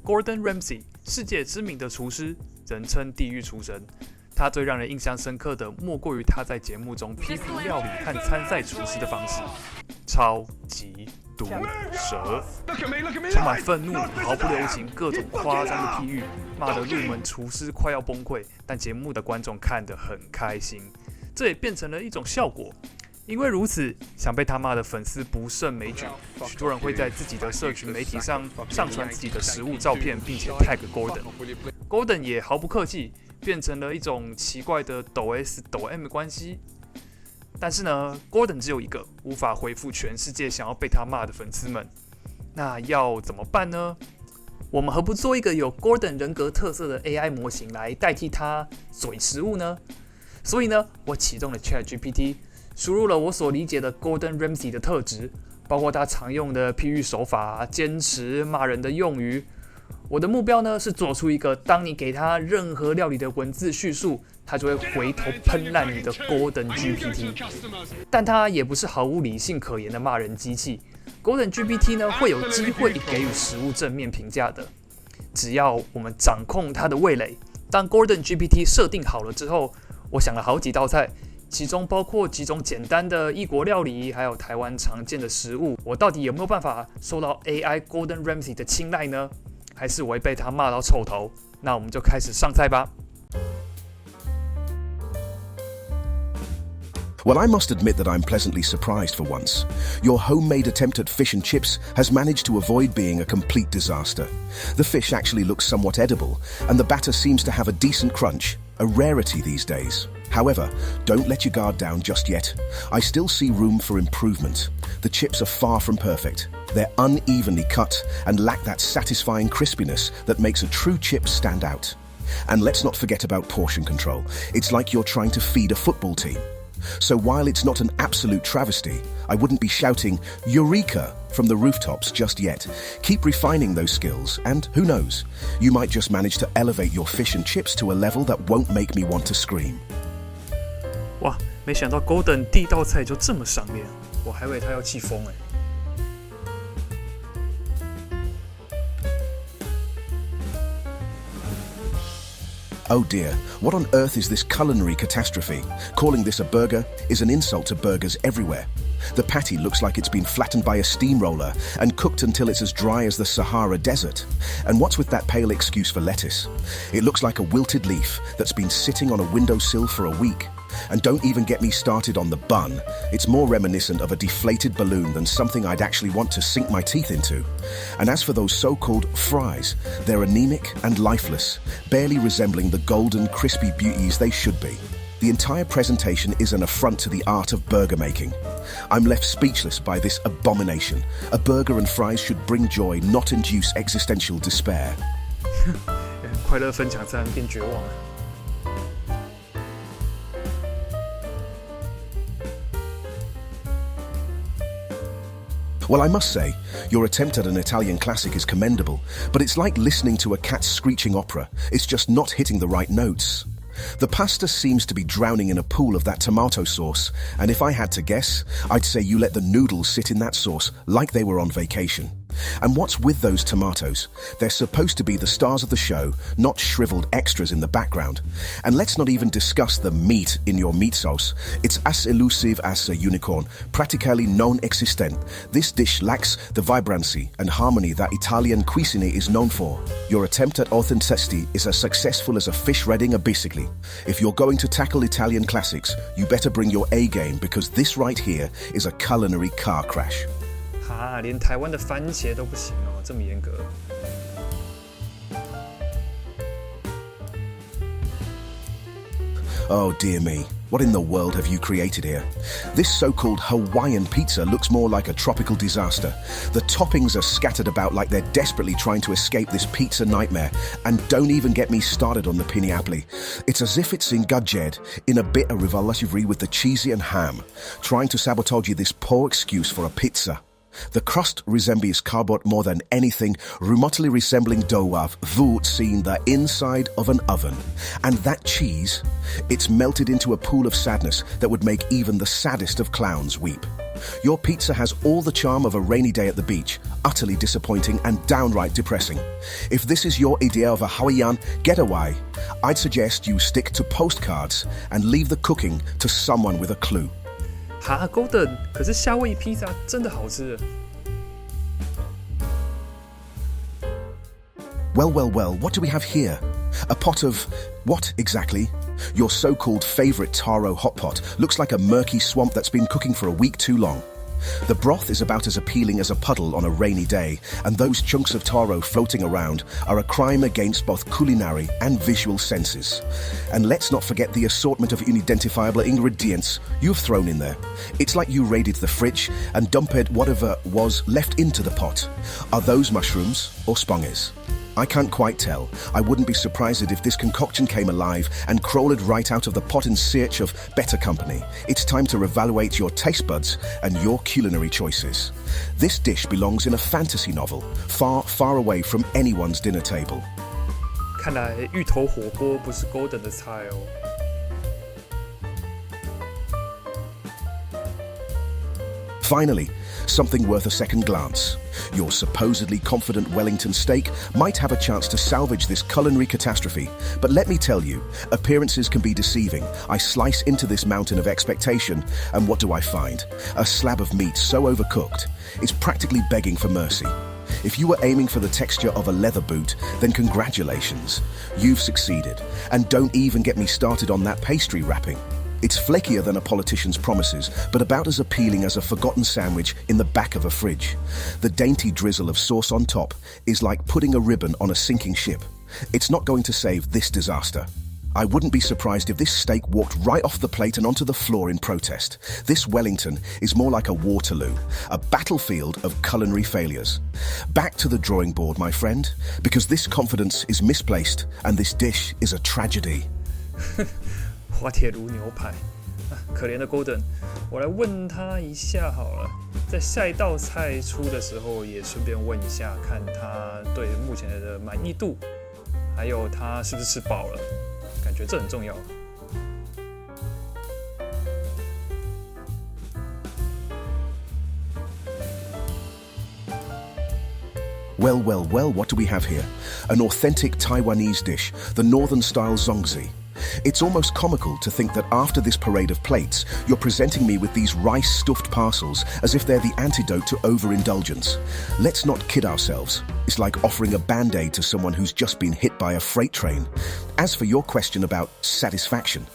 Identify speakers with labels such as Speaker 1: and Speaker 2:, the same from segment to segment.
Speaker 1: Gordon Ramsay， 世界知名的厨师，人称地狱厨神。他最让人印象深刻的，莫过于他在节目中批评料理和参赛厨师的方式，超级毒舌，充满愤怒，毫不留情，各种夸张的譬喻，骂得入门厨师快要崩溃，但节目的观众看得很开心，这也变成了一种效果。因为如此，想被他骂的粉丝不胜枚举，许多人会在自己的社群媒体上上传自己的食物照片，并且 tag Gordon。Gordon 也毫不客气，变成了一种奇怪的抖 S 抖 M 的关系。但是呢 ，Gordon 只有一个，无法回复全世界想要被他骂的粉丝们。那要怎么办呢？我们何不做一个有 Gordon 人格特色的 AI 模型来代替他嘴食物呢？所以呢，我启动了 ChatGPT。输入了我所理解的 Gordon Ramsay 的特质，包括他常用的譬喻手法、坚持骂人的用语。我的目标呢是做出一个，当你给他任何料理的文字叙述，他就会回头喷烂你的 Gordon GPT。但他也不是毫无理性可言的骂人机器。Gordon GPT 呢会有机会给予食物正面评价的，只要我们掌控他的味蕾。当 Gordon GPT 设定好了之后，我想了好几道菜。其中包括几种简单的异国料理，还有台湾常见的食物。我到底有没有办法受到 AI Gordon Ramsay 的青睐呢？还是我会被他骂到臭头？那我们就开始上菜吧。
Speaker 2: Well, I must admit that I'm pleasantly surprised for once. Your homemade attempt at fish and chips has managed to avoid being a complete disaster. The fish actually looks somewhat edible, and the batter seems to have a decent crunch, a rarity these days. However, don't let your guard down just yet. I still see room for improvement. The chips are far from perfect. They're unevenly cut and lack that satisfying crispiness that makes a true chip stand out. And let's not forget about portion control. It's like you're trying to feed a football team. So while it's not an absolute travesty, I wouldn't be shouting Eureka from the rooftops just yet. Keep refining those skills, and who knows, you might just manage to elevate your fish and chips to a level that won't make me want to scream.
Speaker 1: 哇，没想到 Gordon 第一道菜就这么赏脸，我还以为他要气疯哎。
Speaker 2: Oh dear, what on earth is this culinary catastrophe? Calling this a burger is an insult to burgers everywhere. The patty looks like it's been flattened by a steamroller and cooked until it's as dry as the Sahara Desert. And what's with that pale excuse for lettuce? It looks like a wilted leaf that's been sitting on a windowsill for a week. And don't even get me started on the bun. It's more reminiscent of a deflated balloon than something I'd actually want to sink my teeth into. And as for those so-called fries, they're anemic and lifeless, barely resembling the golden, crispy beauties they should be. The entire presentation is an affront to the art of burger making. I'm left speechless by this abomination. A burger and fries should bring joy, not induce existential despair.
Speaker 1: 快乐分享自然变绝望了。
Speaker 2: Well, I must say, your attempt at an Italian classic is commendable, but it's like listening to a cat's screeching opera. It's just not hitting the right notes. The pasta seems to be drowning in a pool of that tomato sauce, and if I had to guess, I'd say you let the noodles sit in that sauce like they were on vacation. And what's with those tomatoes? They're supposed to be the stars of the show, not shriveled extras in the background. And let's not even discuss the meat in your meat sauce. It's as elusive as a unicorn, practically non-existent. This dish lacks the vibrancy and harmony that Italian cuisine is known for. Your attempt at authenticity is as successful as a fish reading a bicycle. If you're going to tackle Italian classics, you better bring your A game, because this right here is a culinary car crash.
Speaker 1: 啊，连台湾的番茄都不行哦，这么严格。
Speaker 2: Oh dear me, what in the world have you created here? This so-called Hawaiian pizza looks more like a tropical disaster. The toppings are scattered about like they're desperately trying to escape this pizza nightmare. And don't even get me started on the pineapple. It's as if it's ingudged in a bit of rivalry with the cheesy and ham, trying to sabotage this poor excuse for a pizza. The crust resembles cardboard more than anything, remotely resembling dough of wood seen the inside of an oven. And that cheese, it's melted into a pool of sadness that would make even the saddest of clowns weep. Your pizza has all the charm of a rainy day at the beach, utterly disappointing and downright depressing. If this is your idea of a Hawaiian getaway, I'd suggest you stick to postcards and leave the cooking to someone with a clue.
Speaker 1: 哈 ，Gordon， 可是夏威夷披萨真的好吃。
Speaker 2: Well, what do we have here? A pot of what exactly? Your so-called favorite taro hot pot looks like a murky swamp that's been cooking for a week too long. The broth is about as appealing as a puddle on a rainy day, and those chunks of taro floating around are a crime against both culinary and visual senses. And let's not forget the assortment of unidentifiable ingredients you've thrown in there. It's like you raided the fridge and dumped whatever was left into the pot. Are those mushrooms or sponges? I can't quite tell. I wouldn't be surprised if this concoction came alive and crawled right out of the pot in search of better company. It's time to reevaluate your taste buds and your culinary choices. This dish belongs in a fantasy novel, far, far away from anyone's dinner table.
Speaker 1: 看来芋头火锅不是 Gordon 的菜哦。
Speaker 2: Finally, something worth a second glance. Your supposedly confident Wellington steak might have a chance to salvage this culinary catastrophe, but let me tell you, appearances can be deceiving. I slice into this mountain of expectation, and what do I find? A slab of meat so overcooked, it's practically begging for mercy. If you were aiming for the texture of a leather boot, then congratulations, you've succeeded. And don't even get me started on that pastry wrapping. It's flakier than a politician's promises, but about as appealing as a forgotten sandwich in the back of a fridge. The dainty drizzle of sauce on top is like putting a ribbon on a sinking ship. It's not going to save this disaster. I wouldn't be surprised if this steak walked right off the plate and onto the floor in protest. This Wellington is more like a Waterloo, a battlefield of culinary failures. Back to the drawing board, my friend, because this confidence is misplaced and this dish is a tragedy.
Speaker 1: 滑铁卢牛排，可怜的 Gordon， 我来问他一下好了。在下一道菜出的时候，也顺便问一下，看他对目前的满意度，还有他是不是吃饱了，感觉这很重要。
Speaker 2: Well, what do we have here? An authentic Taiwanese dish, the northern-style zongzi. It's almost comical to think that after this parade of plates, you're presenting me with these rice-stuffed parcels as if they're the antidote to overindulgence. Let's not kid ourselves. It's like offering a Band-Aid to someone who's just been hit by a freight train. As for your question about satisfaction,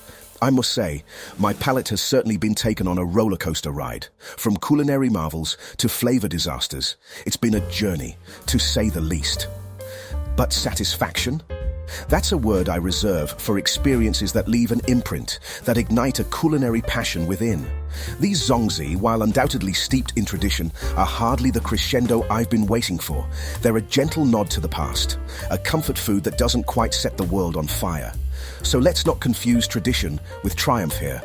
Speaker 2: I must say, my palate has certainly been taken on a roller coaster ride. From culinary marvels to flavor disasters, it's been a journey, to say the least. But satisfaction? That's a word I reserve for experiences that leave an imprint, that ignite a culinary passion within. These zongzi, while undoubtedly steeped in tradition, are hardly the crescendo I've been waiting for. They're a gentle nod to the past, a comfort food that doesn't quite set the world on fire. So let's not confuse tradition with triumph here.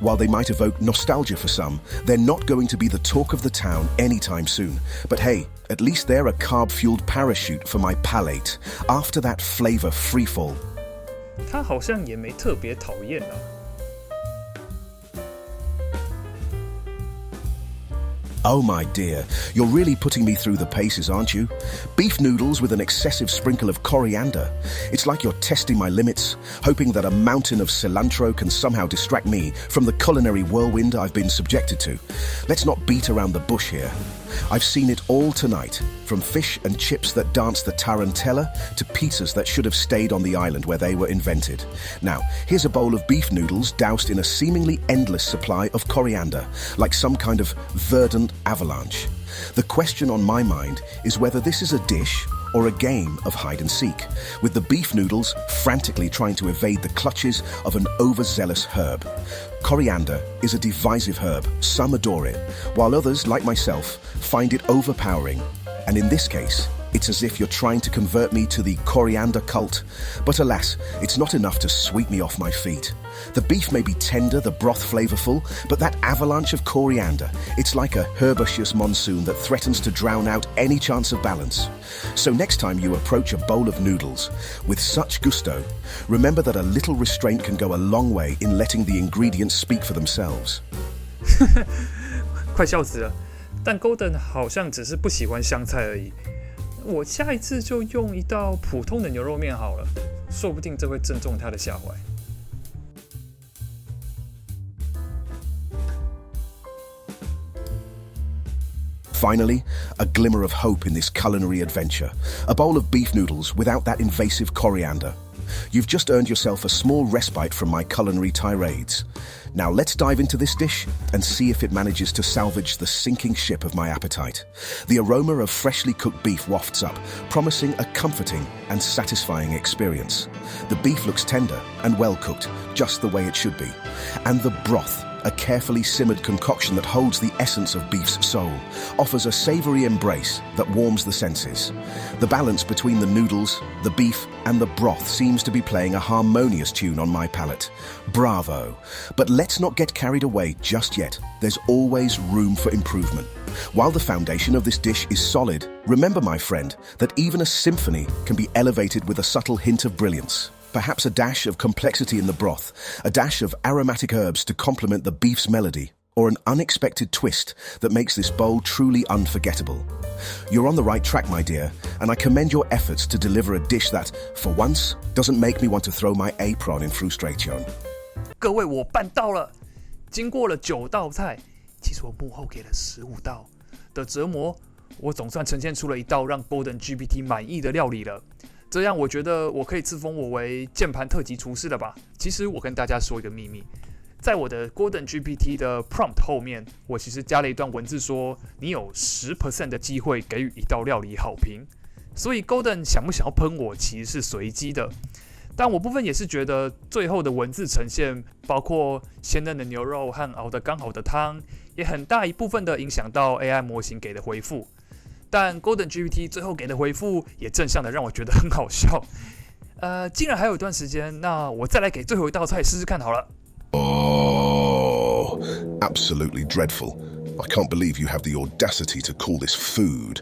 Speaker 2: While they might evoke nostalgia for some, they're not going to be the talk of the town anytime soon. But hey, at least they're a carb-fueled parachute for my palate after that flavor freefall.
Speaker 1: 他好像也没特别讨厌啊。
Speaker 2: Oh my dear, you're really putting me through the paces, aren't you? Beef noodles with an excessive sprinkle of coriander. It's like you're testing my limits, hoping that a mountain of cilantro can somehow distract me from the culinary whirlwind I've been subjected to. Let's not beat around the bush here. I've seen it all tonight, from fish and chips that dance the tarantella to pizzas that should have stayed on the island where they were invented. Now, here's a bowl of beef noodles doused in a seemingly endless supply of coriander, like some kind of verdant avalanche. The question on my mind is whether this is a dish or a game of hide and seek, with the beef noodles frantically trying to evade the clutches of an overzealous herb. Coriander is a divisive herb. Some adore it, while others, like myself, find it overpowering. And in this case, it's as if you're trying to convert me to the coriander cult. But alas, it's not enough to sweep me off my feet. The beef may be tender, the broth flavorful, but that avalanche of coriander, it's like a herbaceous monsoon that threatens to drown out any chance of balance. So next time you approach a bowl of noodles with such gusto, remember that a little restraint can go a long way in letting the ingredients speak for themselves.
Speaker 1: 快笑死了。但 Gordon 好像只是不喜欢香菜而已。我下一次就用一道普通的牛肉面好了，说不定这会正中他的下怀。
Speaker 2: Finally, a glimmer of hope in this culinary adventure. A bowl of beef noodles without that invasive coriander. You've just earned yourself a small respite from my culinary tirades. Now let's dive into this dish and see if it manages to salvage the sinking ship of my appetite. The aroma of freshly cooked beef wafts up, promising a comforting and satisfying experience. The beef looks tender and well cooked, just the way it should be. And the broth, a carefully simmered concoction that holds the essence of beef's soul, offers a savory embrace that warms the senses. The balance between the noodles, the beef, and the broth seems to be playing a harmonious tune on my palate. Bravo! But let's not get carried away just yet. There's always room for improvement. While the foundation of this dish is solid, remember, my friend, that even a symphony can be elevated with a subtle hint of brilliance. Perhaps a dash of complexity in the broth, a dash of aromatic herbs to complement the beef's melody, or an unexpected twist that makes this bowl truly unforgettable. You're on the right track, my dear, and I commend your efforts to deliver a dish that, for once, doesn't make me want to throw my apron in frustration.
Speaker 1: 各位，我办到了！经过了9道菜，其实我幕后给了15道的折磨，我总算呈现出了一道让 Gordon GPT 满意的料理了。这样我觉得我可以自封我为键盘特级厨师了吧？其实我跟大家说一个秘密，在我的 Gordon GPT 的 prompt 后面，我其实加了一段文字说，你有10% 的机会给予一道料理好评。所以 Gordon 想不想要喷我，其实是随机的。但我部分也是觉得最后的文字呈现，包括鲜嫩的牛肉和熬得刚好的汤，也很大一部分的影响到 AI 模型给的回复。但 Gordon GPT 最后给的回复也正向的让我觉得很好笑。竟然还有一段时间，那我再来给最后一道菜试试看好了。
Speaker 2: Oh, absolutely dreadful. I can't believe you have the audacity to call this food.